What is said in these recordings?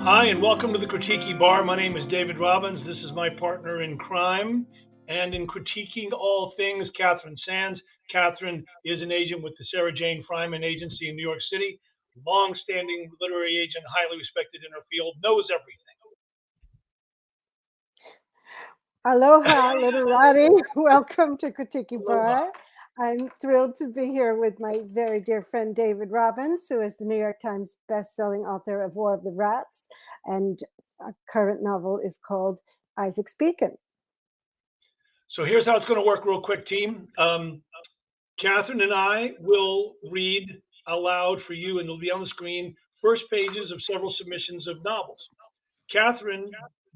Hi, and welcome to the Critiki Bar. My name is David Robbins. This is my partner in crime and in critiquing all things, Katharine Sands. Katharine is an agent with the Sarah Jane Fryman Agency in New York City, long-standing literary agent, highly respected in her field, knows everything. Aloha, literati. Welcome to Critiki Aloha. Bar. I'm thrilled to be here with my very dear friend David Robbins, who is the New York Times best-selling author of War of the Rats, and a current novel is called Isaac's Beacon. So here's how it's going to work real quick, team. Katharine and I will read aloud for you, and it'll be on the screen, first pages of several submissions of novels. Katharine,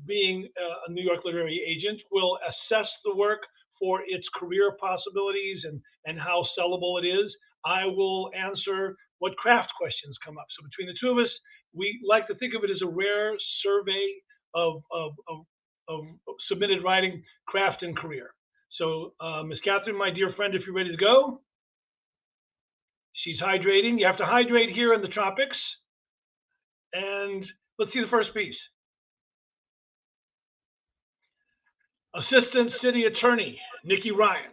being a New York literary agent, will assess the work for its career possibilities and how sellable it is. I will answer what craft questions come up. So between the two of us, we like to think of it as a rare survey of submitted writing, craft, and career. So Ms. Katharine, my dear friend, if you're ready to go. She's hydrating. You have to hydrate here in the tropics. And let's see the first piece. Assistant City Attorney Nikki Ryan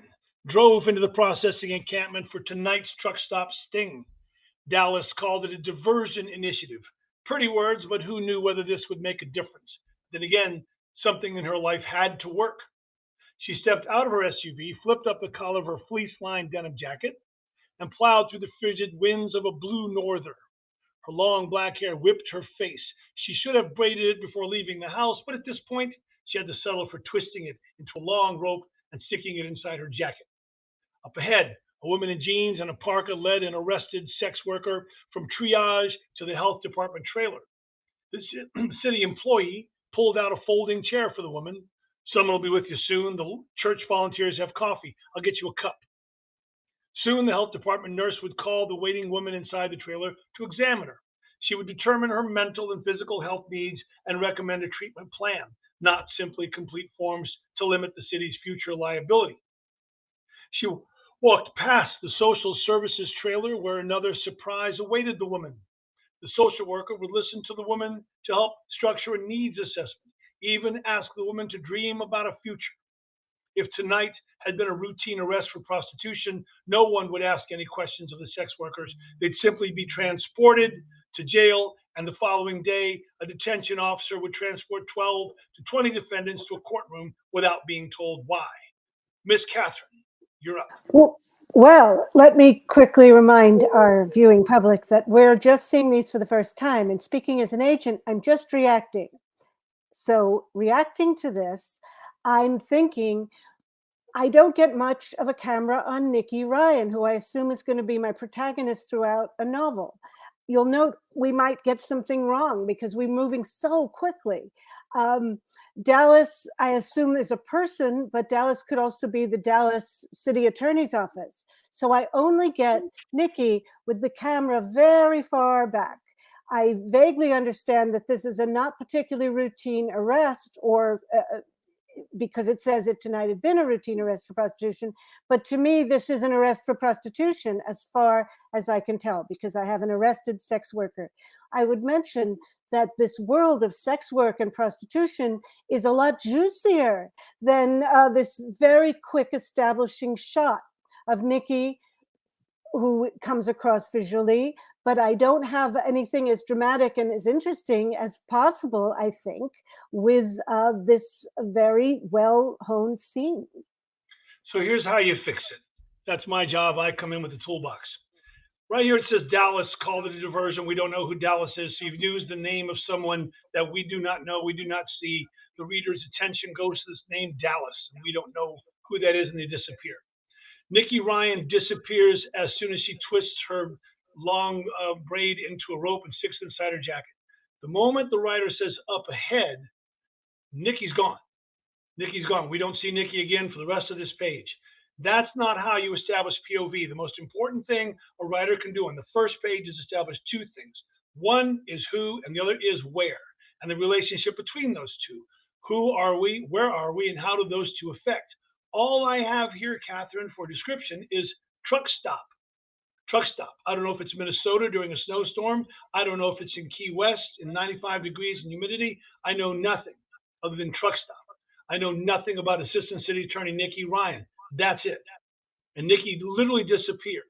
drove into the processing encampment for tonight's truck stop sting. Dallas called it a diversion initiative. Pretty words, but who knew whether this would make a difference? Then again, something in her life had to work. She stepped out of her SUV, flipped up the collar of her fleece-lined denim jacket, and plowed through the frigid winds of a blue norther. Her long black hair whipped her face. She should have braided it before leaving the house, but at this point, she had to settle for twisting it into a long rope and sticking it inside her jacket. Up ahead, a woman in jeans and a parka led an arrested sex worker from triage to the health department trailer. The city employee pulled out a folding chair for the woman. Someone will be with you soon. The church volunteers have coffee. I'll get you a cup. Soon, the health department nurse would call the waiting woman inside the trailer to examine her. She would determine her mental and physical health needs and recommend a treatment plan, not simply complete forms to limit the city's future liability. She walked past the social services trailer where another surprise awaited the woman. The social worker would listen to the woman to help structure a needs assessment, even ask the woman to dream about a future. If tonight had been a routine arrest for prostitution, no one would ask any questions of the sex workers. They'd simply be transported to jail, and the following day, a detention officer would transport 12 to 20 defendants to a courtroom without being told why. Miss Katharine, you're up. Well, let me quickly remind our viewing public that we're just seeing these for the first time, and speaking as an agent, I'm just reacting. So reacting to this, I'm thinking, I don't get much of a camera on Nikki Ryan, who I assume is going to be my protagonist throughout a novel. You'll note we might get something wrong because we're moving so quickly. Dallas, I assume, is a person, but Dallas could also be the Dallas City Attorney's Office. So I only get Nikki with the camera very far back. I vaguely understand that this is a not particularly routine arrest, or because it says if tonight had been a routine arrest for prostitution. But to me, this is an arrest for prostitution as far as I can tell, because I have an arrested sex worker. I would mention that this world of sex work and prostitution is a lot juicier than this very quick establishing shot of Nikki, who comes across visually, but I don't have anything as dramatic and as interesting as possible, I think, with this very well-honed scene. So here's how you fix it. That's my job. I come in with the toolbox. Right here it says Dallas called it a diversion. We don't know who Dallas is. So you've used the name of someone that we do not know. We do not see. The reader's attention goes to this name Dallas, and we don't know who that is, and they disappear. Nikki Ryan disappears as soon as she twists her long braid into a rope and sticks it inside her jacket. The moment the writer says up ahead, Nikki's gone. Nikki's gone. We don't see Nikki again for the rest of this page. That's not how you establish POV. The most important thing a writer can do on the first page is establish two things. One is who, and the other is where, and the relationship between those two. Who are we, where are we, and how do those two affect? All I have here, Katharine, for description is truck stop. Truck stop. I don't know if it's Minnesota during a snowstorm. I don't know if it's in Key West in 95 degrees and humidity. I know nothing other than truck stop. I know nothing about Assistant City Attorney Nikki Ryan. That's it. And Nikki literally disappears.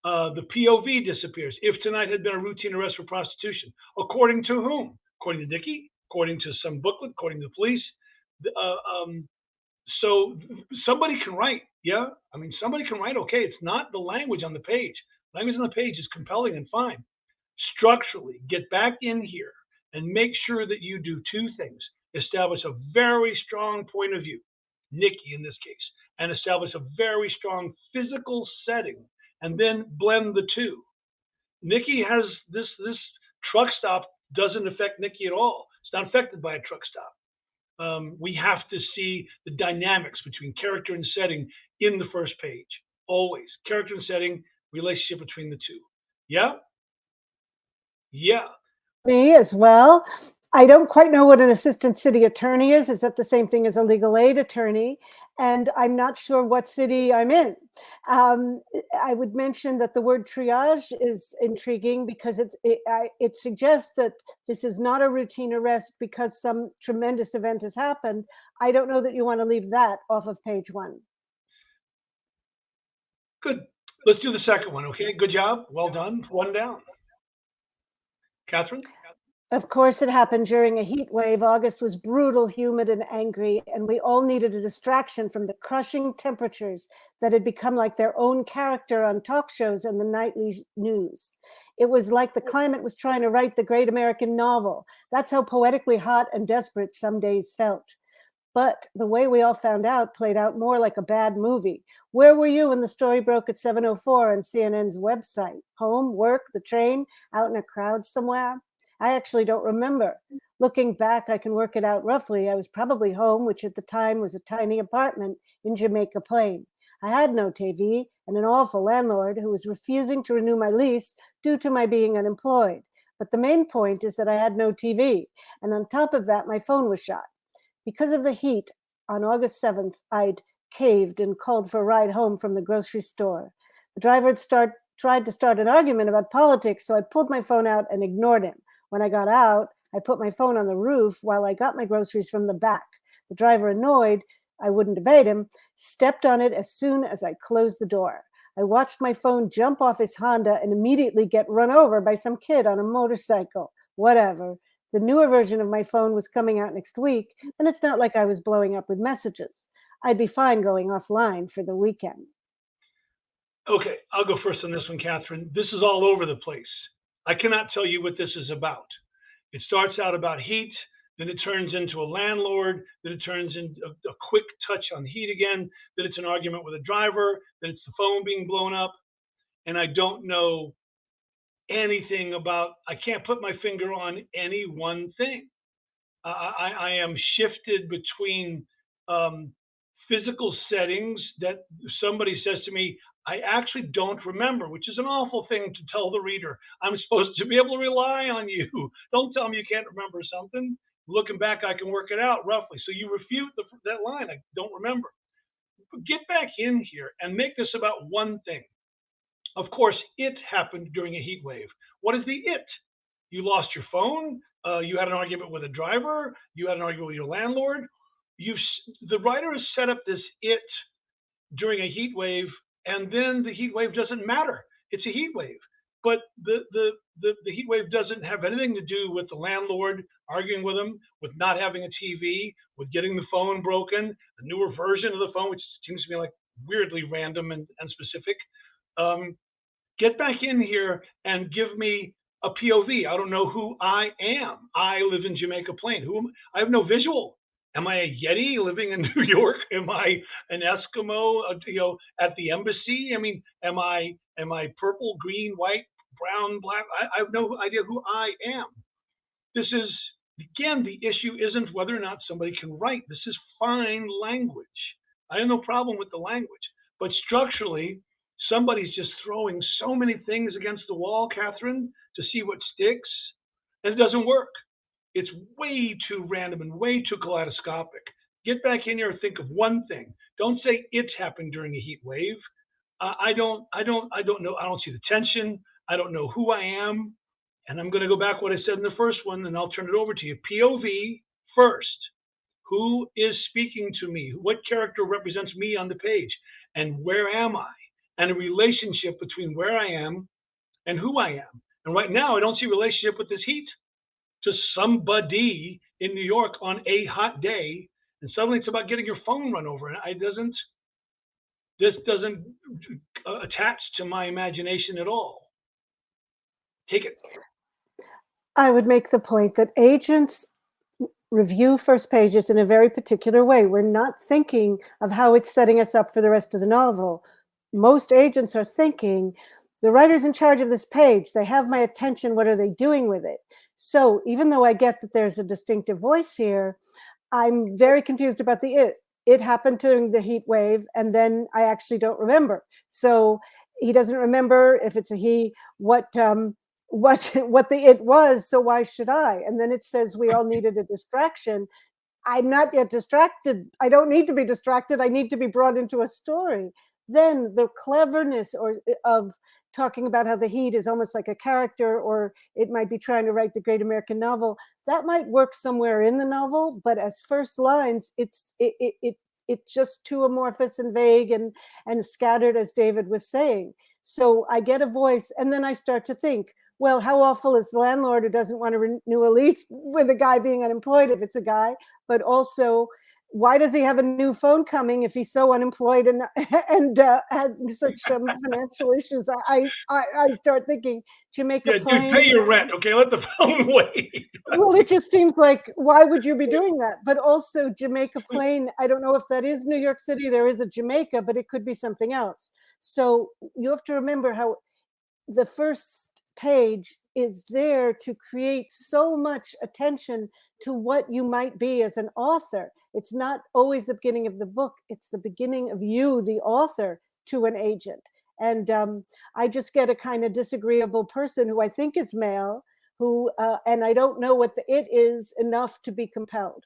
The POV disappears. If tonight had been a routine arrest for prostitution, according to whom? According to Nikki? According to some booklet? According to the police? So somebody can write, yeah? I mean, somebody can write, okay, it's not the language on the page. Language on the page is compelling and fine. Structurally, get back in here and make sure that you do two things. Establish a very strong point of view, Nikki in this case, and establish a very strong physical setting, and then blend the two. Nikki has this truck stop doesn't affect Nikki at all. It's not affected by a truck stop. We have to see the dynamics between character and setting in the first page. Always. Character and setting, relationship between the two. Yeah? Yeah. Me as well. I don't quite know what an assistant city attorney is. Is that the same thing as a legal aid attorney? And I'm not sure what city I'm in. I would mention that the word triage is intriguing because it suggests that this is not a routine arrest because some tremendous event has happened. I don't know that you want to leave that off of page 1. Good. Let's do the second one, okay? Good job. Well done. 1 down. Katharine? Of course, it happened during a heat wave. August was brutal, humid, and angry, and we all needed a distraction from the crushing temperatures that had become like their own character on talk shows and the nightly news. It was like the climate was trying to write the great American novel. That's how poetically hot and desperate some days felt. But the way we all found out played out more like a bad movie. Where were you when the story broke at 7:04 on CNN's website? Home, work, the train, out in a crowd somewhere? I actually don't remember. Looking back, I can work it out roughly. I was probably home, which at the time was a tiny apartment in Jamaica Plain. I had no TV and an awful landlord who was refusing to renew my lease due to my being unemployed. But the main point is that I had no TV. And on top of that, my phone was shot. Because of the heat, on August 7th, I'd caved and called for a ride home from the grocery store. The driver had tried to start an argument about politics, so I pulled my phone out and ignored him. When I got out, I put my phone on the roof while I got my groceries from the back. The driver, annoyed, I wouldn't debate him, stepped on it as soon as I closed the door. I watched my phone jump off his Honda and immediately get run over by some kid on a motorcycle. Whatever. The newer version of my phone was coming out next week, and it's not like I was blowing up with messages. I'd be fine going offline for the weekend. Okay, I'll go first on this one, Katharine. This is all over the place. I cannot tell you what this is about. It starts out about heat, then it turns into a landlord, then it turns into a quick touch on heat again, then it's an argument with a driver, then it's the phone being blown up, and I don't know anything about, I can't put my finger on any one thing. I am shifted between physical settings that somebody says to me, I actually don't remember, which is an awful thing to tell the reader. I'm supposed to be able to rely on you. Don't tell me you can't remember something. Looking back, I can work it out roughly. So you refute that line, I don't remember. Get back in here and make this about one thing. Of course, it happened during a heat wave. What is the it? You lost your phone. You had an argument with a driver. You had an argument with your landlord. The writer has set up this it during a heat wave, and then the heat wave doesn't matter. It's a heat wave. But the heat wave doesn't have anything to do with the landlord arguing with him, with not having a TV, with getting the phone broken, the newer version of the phone, which seems to be like weirdly random and specific. Get back in here and give me a POV. I don't know who I am. I live in Jamaica Plain. I have no visual. Am I a Yeti living in New York? Am I an Eskimo, at the embassy? I mean, am I purple, green, white, brown, black? I have no idea who I am. This is, again, the issue isn't whether or not somebody can write. This is fine language. I have no problem with the language. But structurally, somebody's just throwing so many things against the wall, Katharine, to see what sticks, and it doesn't work. It's way too random and way too kaleidoscopic. Get back in here and think of one thing. Don't say it happened during a heat wave. I don't know. I don't see the tension. I don't know who I am. And I'm going to go back what I said in the first one, and I'll turn it over to you. POV first. Who is speaking to me? What character represents me on the page? And where am I? And a relationship between where I am and who I am. And right now, I don't see a relationship with this heat to somebody in New York on a hot day. And suddenly it's about getting your phone run over. And this doesn't attach to my imagination at all. Take it. I would make the point that agents review first pages in a very particular way. We're not thinking of how it's setting us up for the rest of the novel. Most agents are thinking, the writer's in charge of this page. They have my attention. What are they doing with it? So even though I get that there's a distinctive voice here, I'm very confused about the it. It happened during the heat wave, and then I actually don't remember. So he doesn't remember if it's a he, what the it was, so why should I? And then it says we all needed a distraction. I'm not yet distracted. I don't need to be distracted. I need to be brought into a story. Then the cleverness of talking about how the heat is almost like a character, or it might be trying to write the great American novel, that might work somewhere in the novel, but as first lines, it's just too amorphous and vague and scattered, as David was saying. So I get a voice, and then I start to think, well, how awful is the landlord who doesn't want to renew a lease with a guy being unemployed if it's a guy? But also, why does he have a new phone coming if he's so unemployed and had such financial issues? I start thinking Jamaica Plain. Dude, pay your rent, okay? Let the phone wait. Well, it just seems like, why would you be doing that? But also Jamaica Plain, I don't know if that is New York City. There is a Jamaica, but it could be something else. So you have to remember how the first page is there to create so much attention to what you might be as an author. It's not always the beginning of the book. It's the beginning of you, the author, to an agent. And I just get a kind of disagreeable person who I think is male, who, and I don't know what the it is enough to be compelled.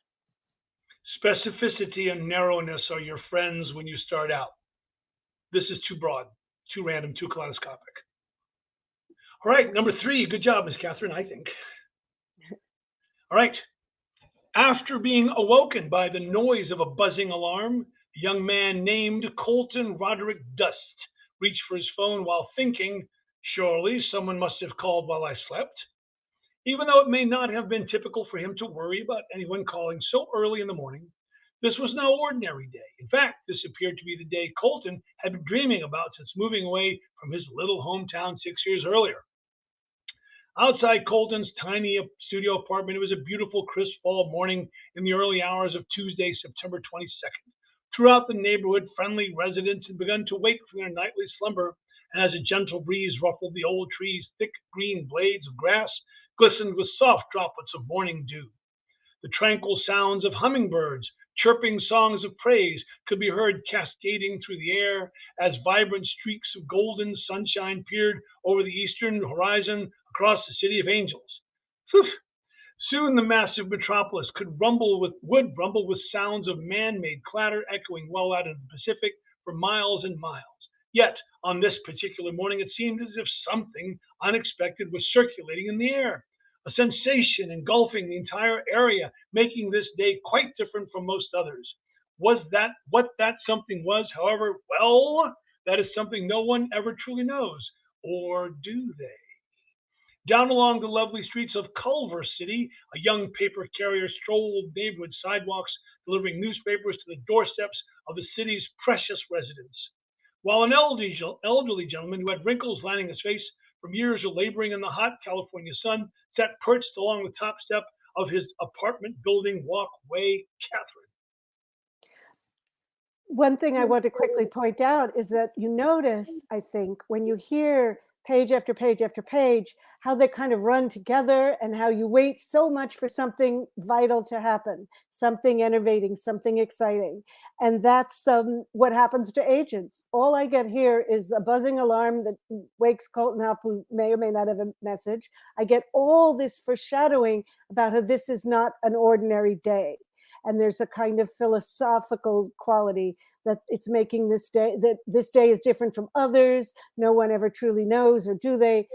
Specificity and narrowness are your friends when you start out. This is too broad, too random, too kaleidoscopic. All right, number 3. Good job, Ms. Katharine, I think. All right. After being awoken by the noise of a buzzing alarm, a young man named Colton Roderick Dust reached for his phone while thinking, surely someone must have called while I slept. Even though it may not have been typical for him to worry about anyone calling so early in the morning, this was no ordinary day. In fact, this appeared to be the day Colton had been dreaming about since moving away from his little hometown 6 years earlier. Outside Colton's tiny studio apartment, it was a beautiful, crisp fall morning in the early hours of Tuesday, September 22nd. Throughout the neighborhood, friendly residents had begun to wake from their nightly slumber, and as a gentle breeze ruffled the old trees, thick green blades of grass glistened with soft droplets of morning dew. The tranquil sounds of hummingbirds chirping songs of praise could be heard cascading through the air as vibrant streaks of golden sunshine peered over the eastern horizon across the city of angels. Soon the massive metropolis would rumble with sounds of man-made clatter echoing well out into the Pacific for miles and miles. Yet, on this particular morning, it seemed as if something unexpected was circulating in the air, a sensation engulfing the entire area, making this day quite different from most others. Was that what that something was, however? Well, that is something no one ever truly knows. Or do they? Down along the lovely streets of Culver City, a young paper carrier strolled neighborhood sidewalks, delivering newspapers to the doorsteps of the city's precious residents. While an elderly gentleman who had wrinkles lining his face from years of laboring in the hot California sun sat perched along the top step of his apartment building walkway. Katharine. One thing I want to quickly point out is that you notice, I think, when you hear page after page after page, how they kind of run together and how you wait so much for something vital to happen, something innovating, something exciting. And that's what happens to agents. All I get here is a buzzing alarm that wakes Colton up, who may or may not have a message. I get all this foreshadowing about how this is not an ordinary day. and there's a kind of philosophical quality that it's making this day, that this day is different from others. No one ever truly knows, or do they?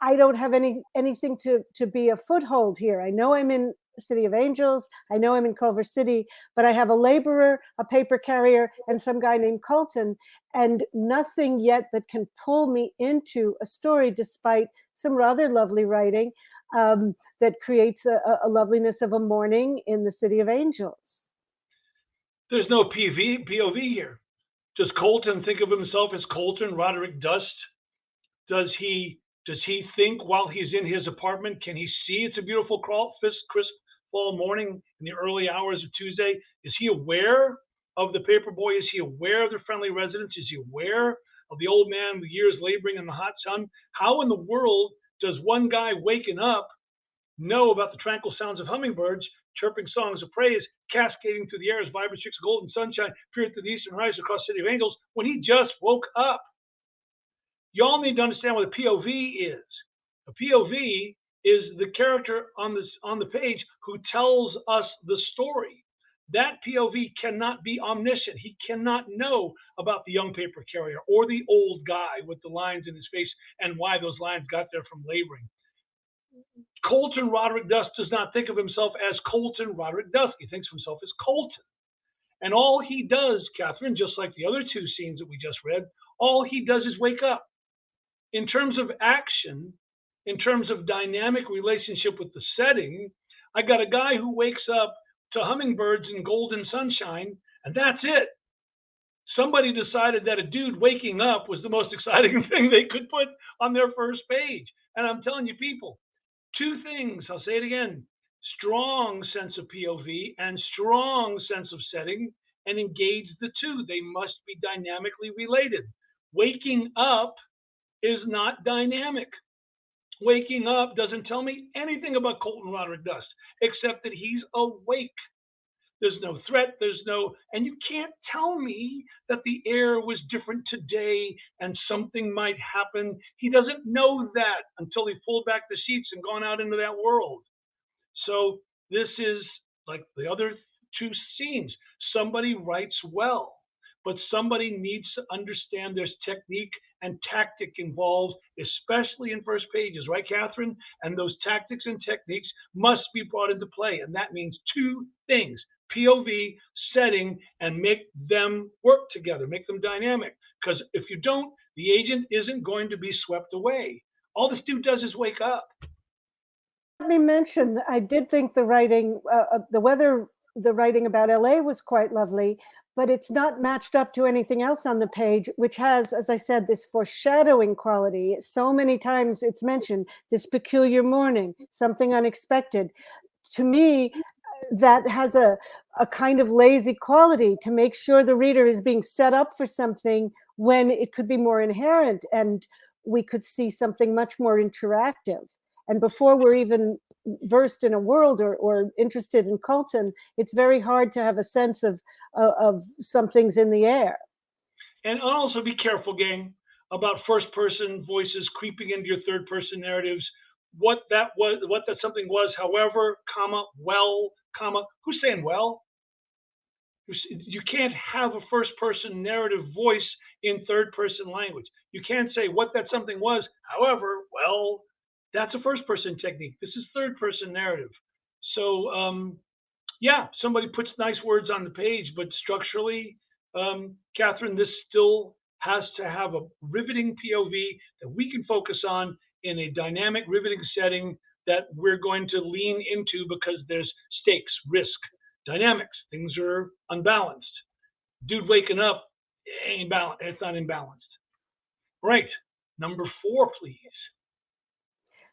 I don't have anything to be a foothold here. I know I'm in City of Angels. I know I'm in Culver City, but I have a laborer, a paper carrier, and some guy named Colton, and nothing yet that can pull me into a story, despite some rather lovely writing that creates a loveliness of a morning in the City of Angels. There's no POV here. Does Colton think of himself as Colton Roderick Dust? Does he think while he's in his apartment, can he see it's a beautiful crisp fall morning in the early hours of Tuesday? Is he aware of the paper boy? Is he aware of the friendly residents? Is he aware of the old man with years laboring in the hot sun? How in the world does one guy waking up know about the tranquil sounds of hummingbirds chirping songs of praise, cascading through the air as vibrant streaks of golden sunshine peer through the eastern horizon across the City of Angels when he just woke up? Y'all need to understand what a POV is. A POV is the character on the page who tells us the story. That POV cannot be omniscient. He cannot know about the young paper carrier or the old guy with the lines in his face and why those lines got there from laboring. Colton Roderick Dust does not think of himself as Colton Roderick Dust. He thinks of himself as Colton. And all he does, Katharine, just like the other two scenes that we just read, all he does is wake up. In terms of action, in terms of dynamic relationship with the setting, I got a guy who wakes up to hummingbirds and golden sunshine, and that's it. Somebody decided that a dude waking up was the most exciting thing they could put on their first page. And I'm telling you, people, two things, I'll say it again: strong sense of POV and strong sense of setting, and engage the two. They must be dynamically related. Waking up is not dynamic. Waking up doesn't tell me anything about Colton Roderick Dust, except that he's awake. There's no threat, and you can't tell me that the air was different today and something might happen. He doesn't know that until he pulled back the sheets and gone out into that world. So this is like the other two scenes. Somebody writes well, but somebody needs to understand there's technique and tactic involved, especially in first pages, right, Katharine? And those tactics and techniques must be brought into play. And that means two things: POV, setting, and make them work together, make them dynamic. Because if you don't, the agent isn't going to be swept away. All this dude does is wake up. Let me mention, I did think the writing, the writing about LA was quite lovely, but it's not matched up to anything else on the page, which has, as I said, this foreshadowing quality. So many times it's mentioned, this peculiar morning, something unexpected. To me, that has a kind of lazy quality to make sure the reader is being set up for something when it could be more inherent and we could see something much more interactive. And before we're even versed in a world or interested in Colton, it's very hard to have a sense of something's in the air. And also be careful, gang, about first-person voices creeping into your third-person narratives. What that something was, however, comma, well, comma, who's saying well? You can't have a first-person narrative voice in third-person language. You can't say what that something was, however, well. That's a first-person technique. This is third-person narrative. So, yeah, somebody puts nice words on the page, but structurally, Katharine, this still has to have a riveting POV that we can focus on in a dynamic, riveting setting that we're going to lean into because there's stakes, risk, dynamics. Things are unbalanced. Dude waking up ain't balanced. It's not imbalanced. Right. Number 4, please.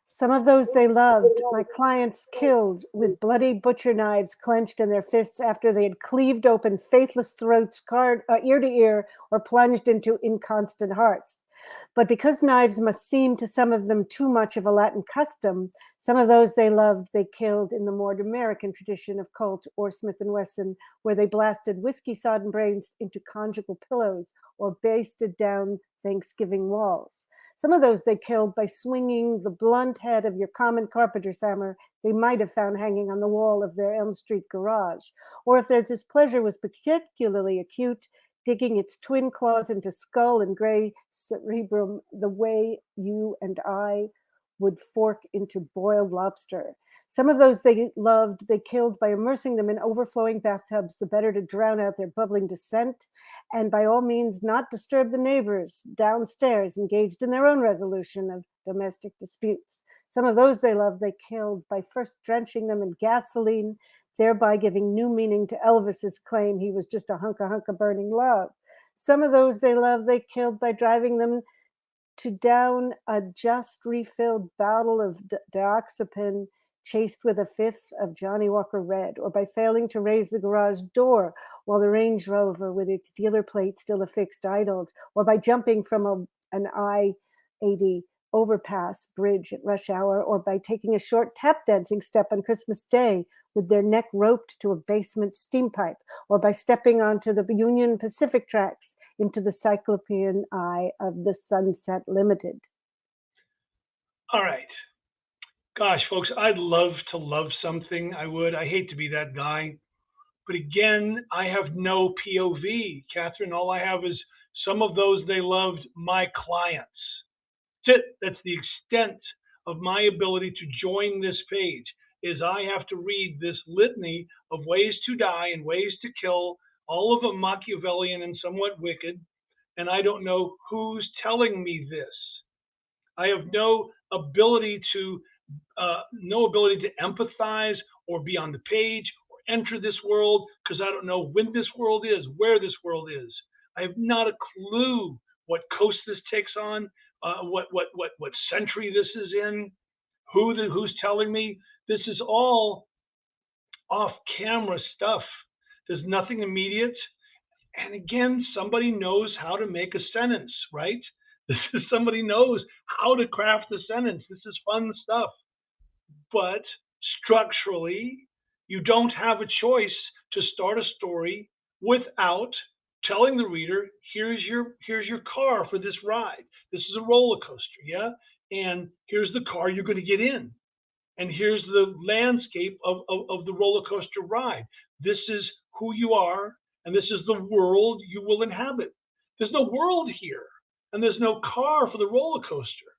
Some of those they loved, my clients killed with bloody butcher knives clenched in their fists after they had cleaved open faithless throats, ear to ear, or plunged into inconstant hearts. But because knives must seem to some of them too much of a Latin custom, some of those they loved they killed in the more American tradition of Colt or Smith & Wesson, where they blasted whiskey-sodden brains into conjugal pillows or basted down Thanksgiving walls. Some of those they killed by swinging the blunt head of your common carpenter's hammer they might have found hanging on the wall of their Elm Street garage. Or if their displeasure was particularly acute, digging its twin claws into skull and gray cerebrum the way you and I would fork into boiled lobster. Some of those they loved, they killed by immersing them in overflowing bathtubs, the better to drown out their bubbling dissent, and by all means not disturb the neighbors downstairs engaged in their own resolution of domestic disputes. Some of those they loved, they killed by first drenching them in gasoline, thereby giving new meaning to Elvis's claim he was just a hunk of burning love. Some of those they loved, they killed by driving them to down a just refilled bottle of dioxazepine chased with a fifth of Johnny Walker Red, or by failing to raise the garage door while the Range Rover with its dealer plate still affixed idled, or by jumping from an I-80 overpass bridge at rush hour, or by taking a short tap dancing step on Christmas Day with their neck roped to a basement steam pipe, or by stepping onto the Union Pacific tracks into the cyclopean eye of the Sunset Limited. All right. Gosh, folks, I'd love to love something. I would. I hate to be that guy. But again, I have no POV, Katharine. All I have is some of those they loved, my clients. That's it. That's the extent of my ability to join this page, is I have to read this litany of ways to die and ways to kill, all of them Machiavellian and somewhat wicked, and I don't know who's telling me this. I have no ability to empathize or be on the page or enter this world, because I don't know when this world is, where this world is. I have not a clue what coast this takes on, what century this is in, who's telling me. This is all off-camera stuff. There's nothing immediate. And again, somebody knows how to make a sentence, right? Somebody knows how to craft a sentence. This is fun stuff. But structurally, you don't have a choice to start a story without telling the reader, here's your car for this ride. This is a roller coaster, yeah? And here's the car you're going to get in. And here's the landscape of the roller coaster ride. This is who you are, and this is the world you will inhabit. There's no world here, and there's no car for the roller coaster.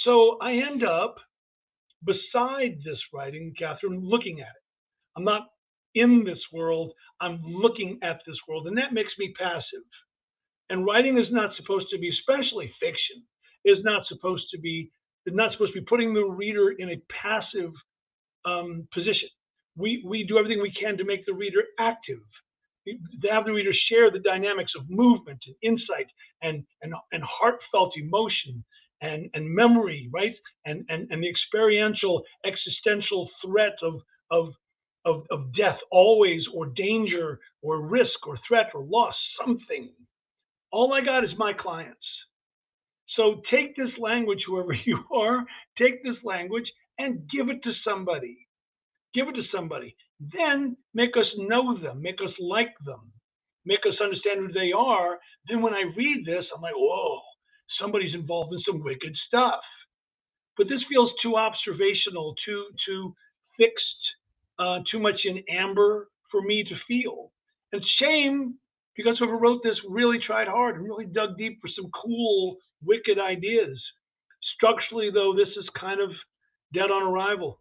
So I end up beside this writing, Katharine, looking at it. I'm not in this world, I'm looking at this world, and that makes me passive. And writing is not supposed to be, especially fiction, is not supposed to be putting the reader in a passive position. We do everything we can to make the reader active, to have the reader share the dynamics of movement and insight and heartfelt emotion and memory, right? And the experiential existential threat of death always, or danger or risk or threat or loss, something. All I got is my clients. So take this language, whoever you are, take this language and give it to somebody. Give it to somebody. Then make us know them, make us like them, make us understand who they are. Then when I read this, I'm like, whoa, somebody's involved in some wicked stuff. But this feels too observational, too fixed, too much in amber for me to feel. And shame, because whoever wrote this really tried hard and really dug deep for some cool, wicked ideas. Structurally, though, this is kind of dead on arrival.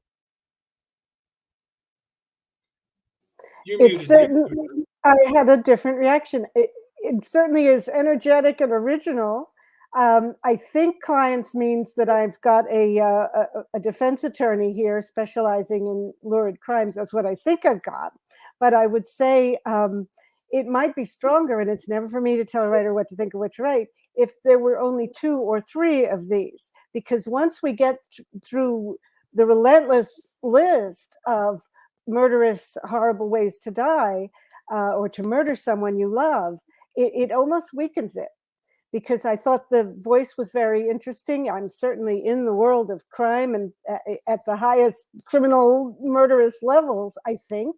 I had a different reaction. It certainly is energetic and original. I think clients means that I've got a defense attorney here specializing in lurid crimes. That's what I think I've got. But I would say it might be stronger, and it's never for me to tell a writer what to think or what to write, if there were only 2 or 3 of these. Because once we get through the relentless list of murderous, horrible ways to die or to murder someone you love, it almost weakens it. Because I thought the voice was very interesting. I'm certainly in the world of crime and at the highest criminal murderous levels, I think.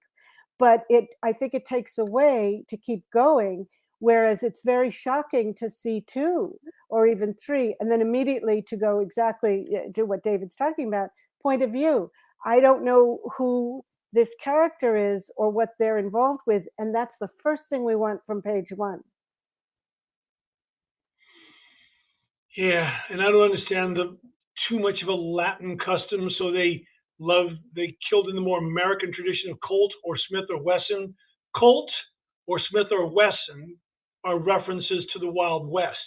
But I think it takes away to keep going Whereas it's very shocking to see 2 or even 3, and then immediately to go exactly to what David's talking about, point of view. I don't know who this character is or what they're involved with, and that's the first thing we want from page 1. Yeah, and I don't understand too much of a Latin custom, so they killed in the more American tradition of Colt or Smith or Wesson. Colt or Smith or Wesson are references to the Wild West,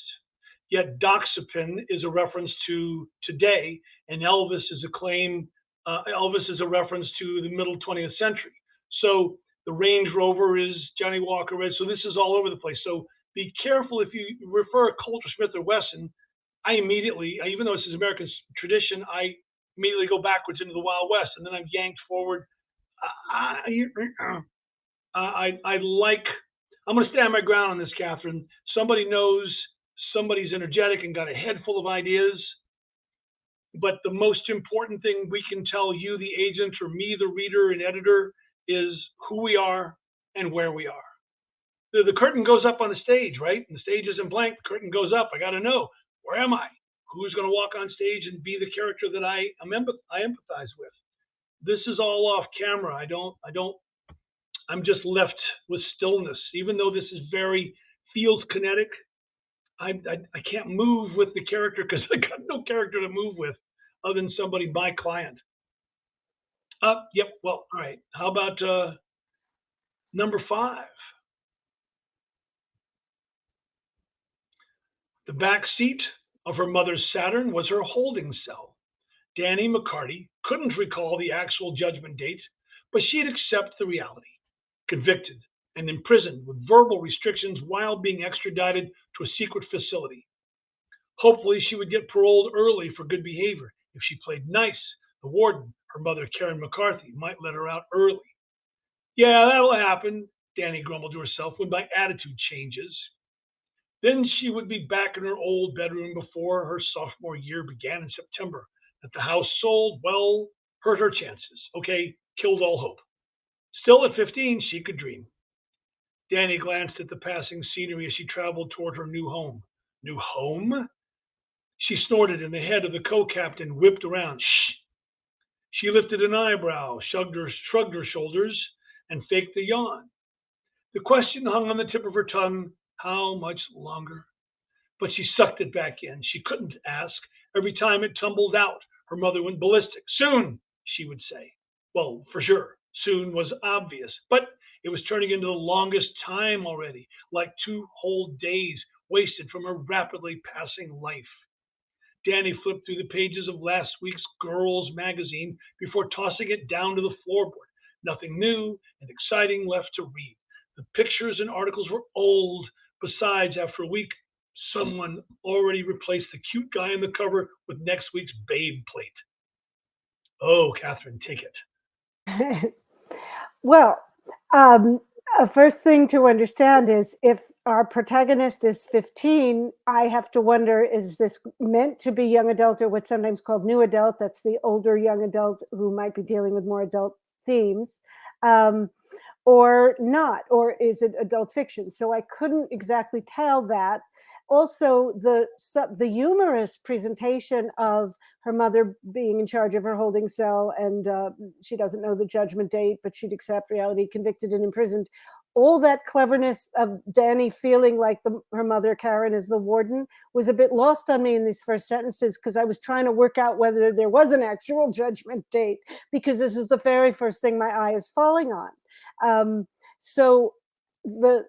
yet Doxepin is a reference to today, and Elvis is a reference to the middle 20th century. So the Range Rover is Johnny Walker Red. So this is all over the place. So be careful if you refer to Colt or Smith or Wesson. I immediately, even though this is American tradition, I immediately go backwards into the Wild West, and then I'm yanked forward. I'm going to stand my ground on this, Catherine. Somebody knows somebody's energetic and got a head full of ideas. But the most important thing we can tell you, the agent, or me, the reader and editor, is who we are and where we are. The curtain goes up on the stage, right? And the stage isn't blank. The curtain goes up. I got to know, where am I? Who's going to walk on stage and be the character that I empathize with? This is all off camera. I'm just left with stillness. Even though this is feels kinetic, I can't move with the character because I got no character to move with other than somebody, my client. Yep. Well, all right. How about number 5? The back seat of her mother's Saturn was her holding cell. Danny McCarty couldn't recall the actual judgment date, but she'd accept the reality. Convicted and imprisoned with verbal restrictions while being extradited to a secret facility. Hopefully she would get paroled early for good behavior. If she played nice, the warden, her mother Karen McCarthy, might let her out early. Yeah, that'll happen, Danny grumbled to herself, when my attitude changes. Then she would be back in her old bedroom before her sophomore year began in September. That the house sold, well, hurt her chances. Okay, killed all hope. Still at 15, she could dream. Danny glanced at the passing scenery as she traveled toward her new home. New home? She snorted, and the head of the co-captain whipped around. Shh! She lifted an eyebrow, shrugged her shoulders, and faked a yawn. The question hung on the tip of her tongue, how much longer? But she sucked it back in. She couldn't ask. Every time it tumbled out, her mother went ballistic. Soon, she would say. Well, for sure, soon was obvious, but it was turning into the longest time already, like 2 whole days wasted from her rapidly passing life. Danny flipped through the pages of last week's Girls magazine before tossing it down to the floorboard. Nothing new and exciting left to read. The pictures and articles were old. Besides, after a week, someone already replaced the cute guy on the cover with next week's Babe plate. Oh, Catherine, take it. Well, first thing to understand is if our protagonist is 15, I have to wonder, is this meant to be young adult or what's sometimes called new adult? That's the older young adult who might be dealing with more adult themes. Or not, or is it adult fiction? So I couldn't exactly tell that. Also, the humorous presentation of her mother being in charge of her holding cell, and she doesn't know the judgment date, but she'd accept reality, convicted and imprisoned. All that cleverness of Danny feeling like her mother, Karen, is the warden was a bit lost on me in these first sentences because I was trying to work out whether there was an actual judgment date, because this is the very first thing my eye is falling on. So the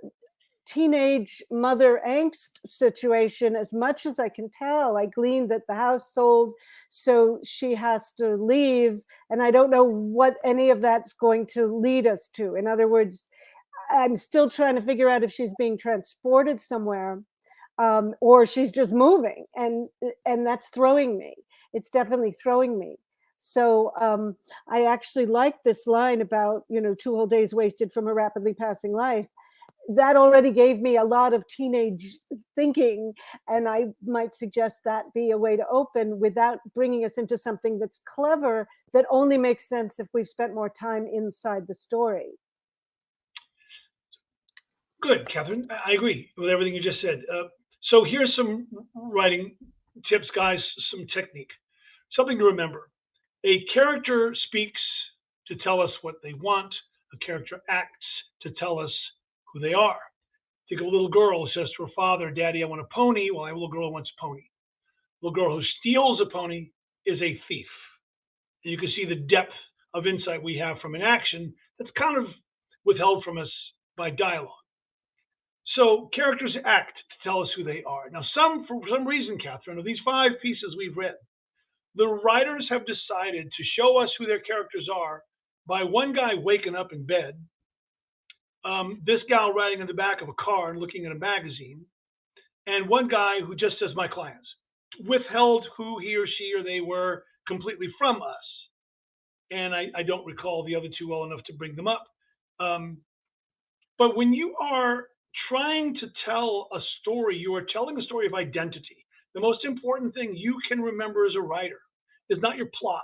teenage mother angst situation, as much as I can tell, I gleaned that the house sold, so she has to leave. And I don't know what any of that's going to lead us to. In other words, I'm still trying to figure out if she's being transported somewhere or she's just moving. And that's throwing me. It's definitely throwing me. So I actually like this line about, 2 whole days wasted from a rapidly passing life. That already gave me a lot of teenage thinking, and I might suggest that be a way to open without bringing us into something that's clever, that only makes sense if we've spent more time inside the story. Good, Catherine. I agree with everything you just said. So here's some writing tips, guys, some technique. Something to remember. A character speaks to tell us what they want. A character acts to tell us who they are. Think of a little girl who says to her father, Daddy, I want a pony. Well, I have a little girl who wants a pony. A little girl who steals a pony is a thief. And you can see the depth of insight we have from an action that's kind of withheld from us by dialogue. So characters act to tell us who they are. Now, for some reason, Catherine, of these 5 pieces we've read, the writers have decided to show us who their characters are by one guy waking up in bed, this gal riding in the back of a car and looking at a magazine, and one guy who just says my clients, withheld who he or she or they were completely from us. And I don't recall the other 2 well enough to bring them up. But when you are trying to tell a story, you are telling a story of identity. The most important thing you can remember as a writer is not your plot,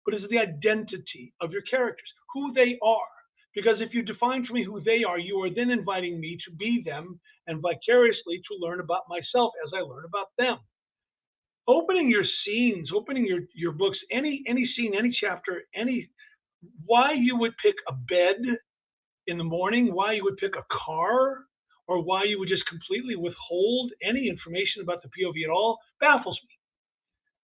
but is the identity of your characters, who they are. Because if you define for me who they are, you are then inviting me to be them and vicariously to learn about myself as I learn about them. Opening your scenes, opening your books, any scene, any chapter, why you would pick a bed in the morning, why you would pick a car, or why you would just completely withhold any information about the POV at all baffles me.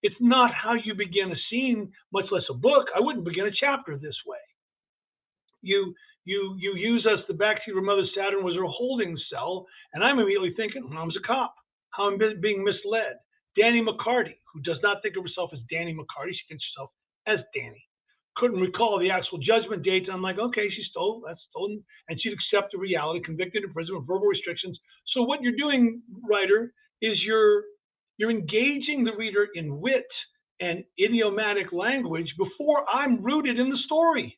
It's not how you begin a scene, much less a book. I wouldn't begin a chapter this way. You use us, the backseat of her mother Saturn was her holding cell, and I'm immediately thinking, Mom's a cop, how I'm being misled. Danny McCarty, who does not think of herself as Danny McCarty, she thinks herself as Danny. Couldn't recall the actual judgment date, and I'm like, okay, she stole, that's stolen, and she'd accept the reality, convicted in prison with verbal restrictions. So what you're doing, writer, is you're engaging the reader in wit and idiomatic language before I'm rooted in the story.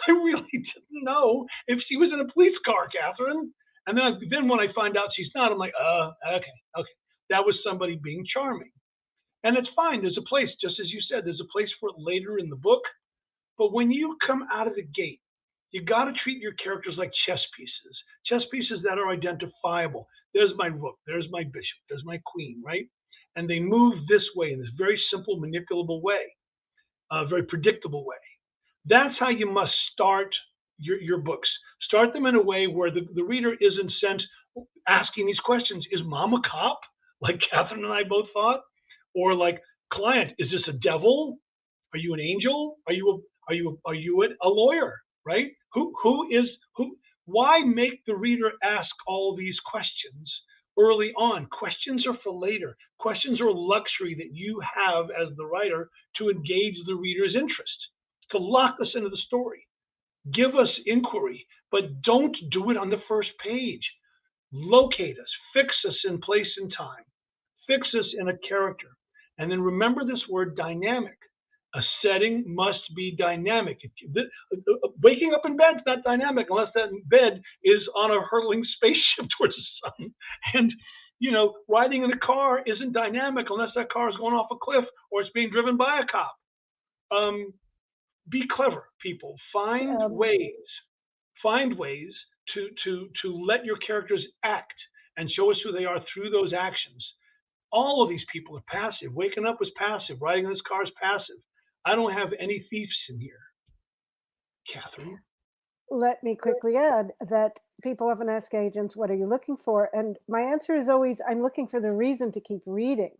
I really didn't know if she was in a police car, Catherine. And then when I find out she's not, I'm like, okay. That was somebody being charming. And it's fine. There's a place, just as you said, there's a place for it later in the book. But when you come out of the gate, you got to treat your characters like chess pieces that are identifiable. There's my rook, there's my bishop, there's my queen, right? And they move this way in this very simple, manipulable way, very predictable way. That's how you must start your books. Start them in a way where the reader isn't sent asking these questions. Is Mom a cop, like Catherine and I both thought? Or like, client, is this a devil? Are you an angel? Are you a lawyer, right? Who? Why make the reader ask all these questions early on? Questions are for later. Questions are a luxury that you have as the writer to engage the reader's interest, to lock us into the story. Give us inquiry, but don't do it on the first page. Locate us, fix us in place and time, fix us in a character. And then remember this word dynamic. A setting must be dynamic. Waking up in bed is not dynamic unless that bed is on a hurtling spaceship towards the sun. And, riding in a car isn't dynamic unless that car is going off a cliff or it's being driven by a cop. Be clever, people. Find ways to let your characters act and show us who they are through those actions. All of these people are passive. Waking up was passive. Riding in this car is passive. I don't have any thieves in here. Catherine? Let me quickly add that people often ask agents, what are you looking for? And my answer is always, I'm looking for the reason to keep reading.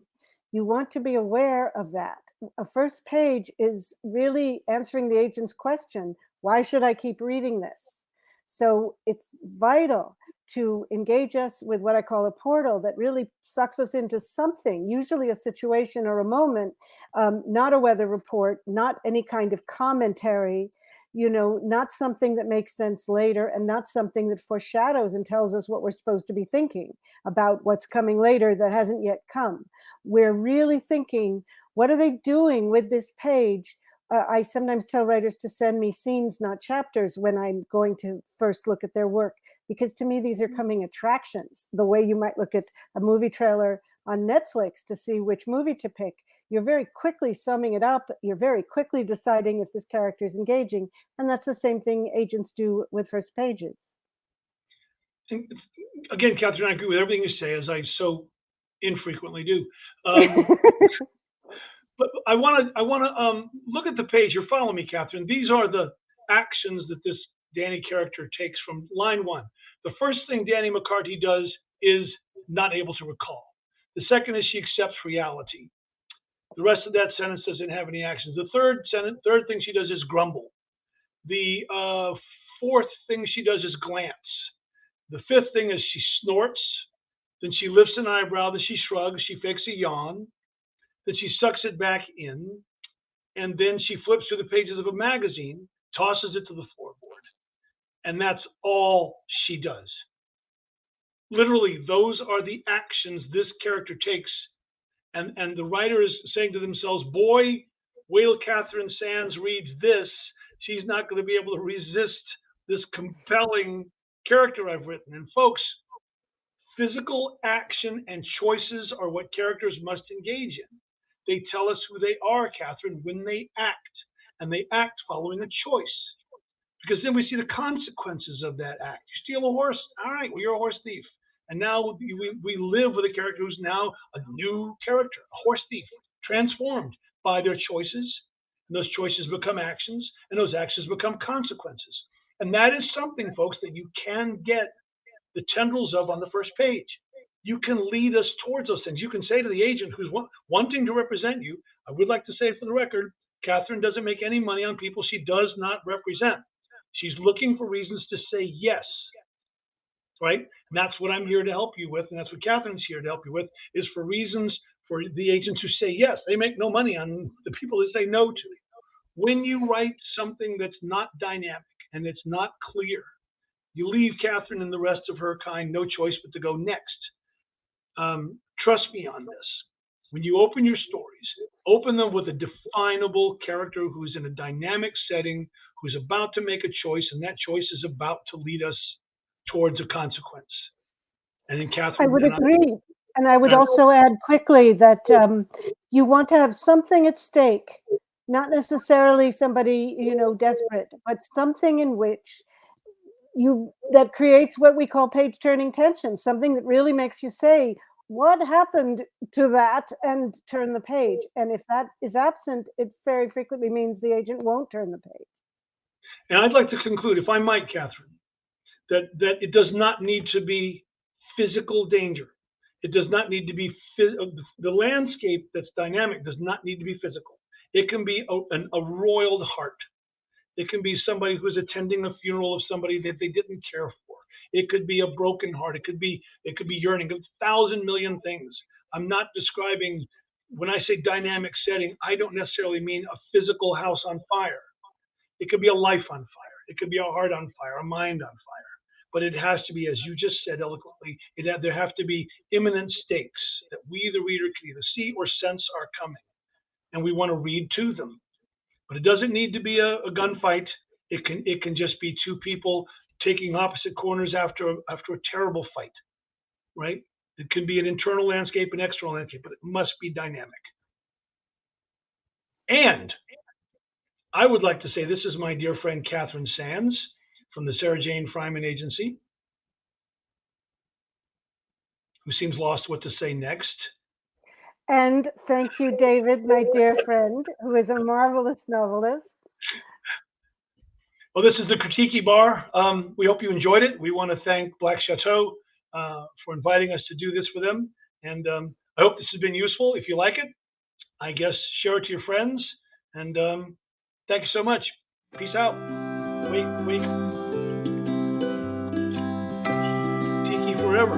You want to be aware of that. A first page is really answering the agent's question, why should I keep reading this? So it's vital to engage us with what I call a portal that really sucks us into something, usually a situation or a moment, not a weather report, not any kind of commentary, not something that makes sense later, and not something that foreshadows and tells us what we're supposed to be thinking about what's coming later that hasn't yet come. We're really thinking, what are they doing with this page? I sometimes tell writers to send me scenes, not chapters, when I'm going to first look at their work, because to me, these are coming attractions. The way you might look at a movie trailer on Netflix to see which movie to pick. You're very quickly summing it up. You're very quickly deciding if this character is engaging. And that's the same thing agents do with first pages. And again, Catherine, I agree with everything you say, as I so infrequently do. But I want to look at the page. You're following me, Catherine. These are the actions that this Danny character takes from line 1. The first thing Danny McCarty does is not able to recall. The second is she accepts reality. The rest of that sentence doesn't have any actions. The third thing she does is grumble. The fourth thing she does is glance. The fifth thing is she snorts. Then she lifts an eyebrow. Then she shrugs. She fakes a yawn. Then she sucks it back in. And then she flips through the pages of a magazine, tosses it to the floorboard. And that's all she does. Literally, those are the actions this character takes. And the writer is saying to themselves, boy, wait till Katharine Sands reads this. She's not going to be able to resist this compelling character I've written. And folks, physical action and choices are what characters must engage in. They tell us who they are, Katharine, when they act. And they act following a choice. Because then we see the consequences of that act. You steal a horse? All right, well, you're a horse thief. And now we live with a character who's now a new character, a horse thief, transformed by their choices. And those choices become actions, and those actions become consequences. And that is something, folks, that you can get the tendrils of on the first page. You can lead us towards those things. You can say to the agent who's wanting to represent you, I would like to say for the record, Katharine doesn't make any money on people she does not represent. She's looking for reasons to say yes, right? And that's what I'm here to help you with, and that's what Katharine's here to help you with, is for reasons for the agents who say yes. They make no money on the people that say no to you. When you write something that's not dynamic and it's not clear, you leave Katharine and the rest of her kind no choice but to go next. Trust me on this. When you open your stories, open them with a definable character who's in a dynamic setting, who's about to make a choice, and that choice is about to lead us towards a consequence. And then Katharine, I would agree. And I would also add quickly that you want to have something at stake, not necessarily somebody, desperate, but something in which that creates what we call page turning tension, something that really makes you say, what happened to that, and turn the page. And if that is absent, it very frequently means the agent won't turn the page. And I'd like to conclude, if I might, Katharine, that it does not need to be physical danger. It does not need to be the landscape that's dynamic does not need to be physical. It can be a roiled heart. It can be somebody who's attending a funeral of somebody that they didn't care for. It could be a broken heart. It could be yearning. 1,000 million things. I'm not describing, when I say dynamic setting, I don't necessarily mean a physical house on fire. It could be a life on fire. It could be a heart on fire, a mind on fire. But it has to be, as you just said eloquently, there have to be imminent stakes that we, the reader, can either see or sense are coming. And we want to read to them. But it doesn't need to be a gunfight. It can just be two people taking opposite corners after a terrible fight, right? It can be an internal landscape, an external landscape, but it must be dynamic. And I would like to say, this is my dear friend Katharine Sands from the Sarah Jane Fryman Agency, who seems lost what to say next. And thank you, David, my dear friend, who is a marvelous novelist. Well, this is the Critiki Bar. We hope you enjoyed it. We want to thank Black Chateau for inviting us to do this for them. And I hope this has been useful. If you like it, I guess share it to your friends. And thank you so much. Peace out. Wait. Tiki forever.